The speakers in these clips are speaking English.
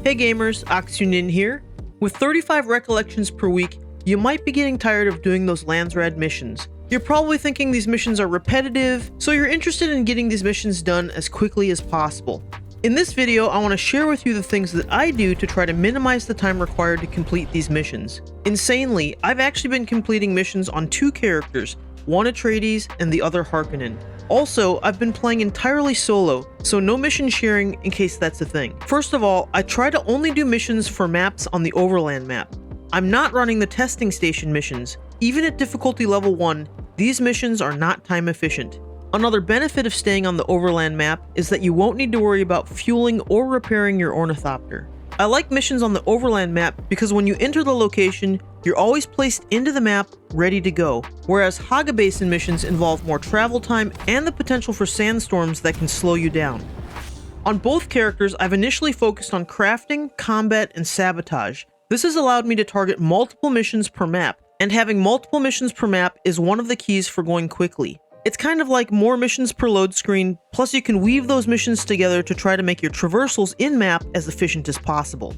Hey gamers, Oxyunin here. With 35 recollections per week, you might be getting tired of doing those Landsraad missions. You're probably thinking these missions are repetitive, so you're interested in getting these missions done as quickly as possible. In this video, I want to share with you the things that I do to try to minimize the time required to complete these missions. Insanely, I've actually been completing missions on 2 characters, one Atreides and the other Harkonnen. Also, I've been playing entirely solo, so no mission sharing in case that's a thing. First of all, I try to only do missions for maps on the overland map. I'm not running the testing station missions. Even at difficulty level 1, these missions are not time efficient. Another benefit of staying on the overland map is that you won't need to worry about fueling or repairing your ornithopter. I like missions on the overland map because when you enter the location, you're always placed into the map, ready to go, whereas Haga Basin missions involve more travel time and the potential for sandstorms that can slow you down. On both characters, I've initially focused on crafting, combat, and sabotage. This has allowed me to target multiple missions per map, and having multiple missions per map is one of the keys for going quickly. It's kind of like more missions per load screen, plus you can weave those missions together to try to make your traversals in-map as efficient as possible.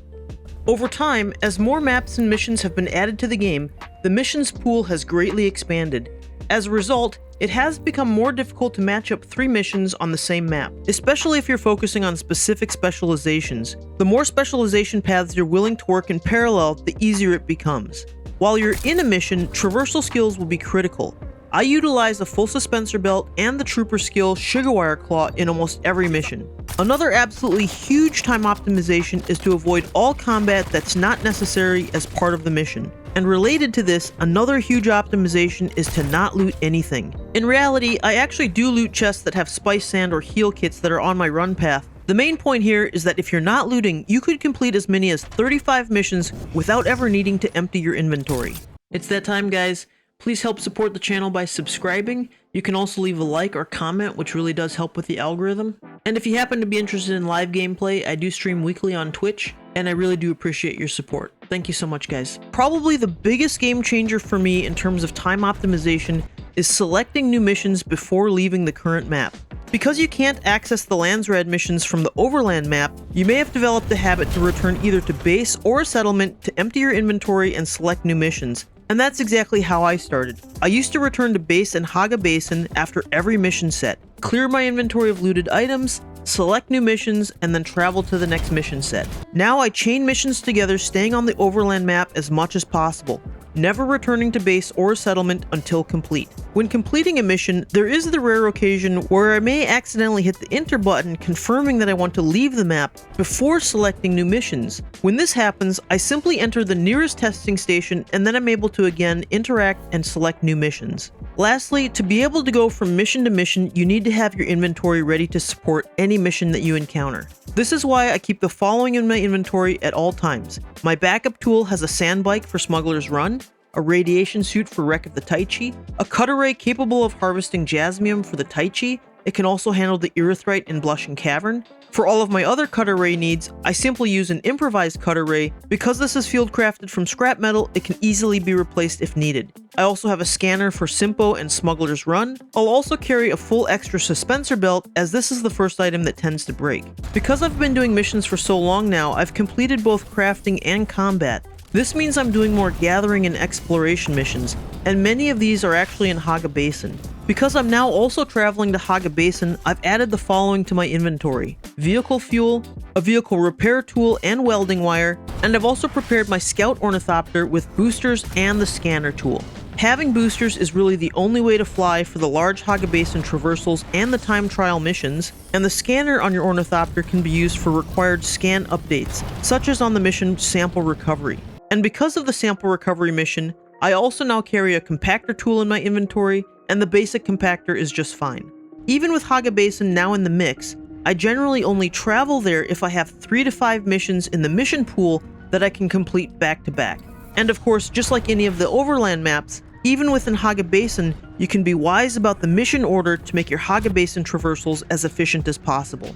Over time, as more maps and missions have been added to the game, the missions pool has greatly expanded. As a result, it has become more difficult to match up 3 missions on the same map, especially if you're focusing on specific specializations. The more specialization paths you're willing to work in parallel, the easier it becomes. While you're in a mission, traversal skills will be critical. I utilize the full suspensor belt and the trooper skill Sugarwire Claw in almost every mission. Another absolutely huge time optimization is to avoid all combat that's not necessary as part of the mission. And related to this, another huge optimization is to not loot anything. In reality, I actually do loot chests that have spice sand or heal kits that are on my run path. The main point here is that if you're not looting, you could complete as many as 35 missions without ever needing to empty your inventory. It's that time, guys. Please help support the channel by subscribing. You can also leave a like or comment, which really does help with the algorithm. And if you happen to be interested in live gameplay, I do stream weekly on Twitch, and I really do appreciate your support. Thank you so much, guys. Probably the biggest game changer for me in terms of time optimization is selecting new missions before leaving the current map. Because you can't access the Landsraad missions from the overland map, you may have developed the habit to return either to base or a settlement to empty your inventory and select new missions. And that's exactly how I started. I used to return to base in Haga Basin after every mission set, clear my inventory of looted items, select new missions, and then travel to the next mission set. Now I chain missions together, staying on the overland map as much as possible, never returning to base or settlement until complete. When completing a mission, there is the rare occasion where I may accidentally hit the enter button confirming that I want to leave the map before selecting new missions. When this happens, I simply enter the nearest testing station and then I'm able to again interact and select new missions. Lastly, to be able to go from mission to mission, you need to have your inventory ready to support any mission that you encounter. This is why I keep the following in my inventory at all times. My backup tool has a sand bike for Smuggler's Run, a radiation suit for Wreck of the Taichi, a cut array capable of harvesting jasmium for the Taichi. It can also handle the erythrite in Blushing Cavern. For all of my other cut array needs, I simply use an improvised cut array. Because this is field crafted from scrap metal, it can easily be replaced if needed. I also have a scanner for Simpo and Smuggler's Run. I'll also carry a full extra suspensor belt, as this is the first item that tends to break. Because I've been doing missions for so long now, I've completed both crafting and combat. This means I'm doing more gathering and exploration missions, and many of these are actually in Haga Basin. Because I'm now also traveling to Haga Basin, I've added the following to my inventory: vehicle fuel, a vehicle repair tool and welding wire, and I've also prepared my scout ornithopter with boosters and the scanner tool. Having boosters is really the only way to fly for the large Haga Basin traversals and the time trial missions, and the scanner on your ornithopter can be used for required scan updates, such as on the mission Sample Recovery. And because of the sample recovery mission, I also now carry a compactor tool in my inventory, and the basic compactor is just fine. Even with Haga Basin now in the mix, I generally only travel there if I have 3 to 5 missions in the mission pool that I can complete back to back. And of course, just like any of the overland maps, even within Haga Basin, you can be wise about the mission order to make your Haga Basin traversals as efficient as possible.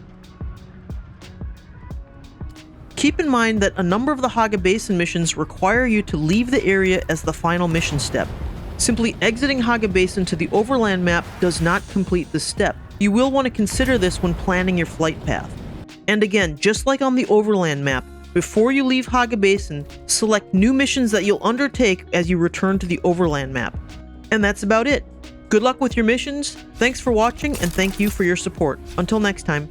Keep in mind that a number of the Haga Basin missions require you to leave the area as the final mission step. Simply exiting Haga Basin to the overland map does not complete this step. You will want to consider this when planning your flight path. And again, just like on the overland map, Before you leave Haga Basin, select new missions that you'll undertake as you return to the overland map. And that's about it. Good luck with your missions, thanks for watching, and thank you for your support. Until next time.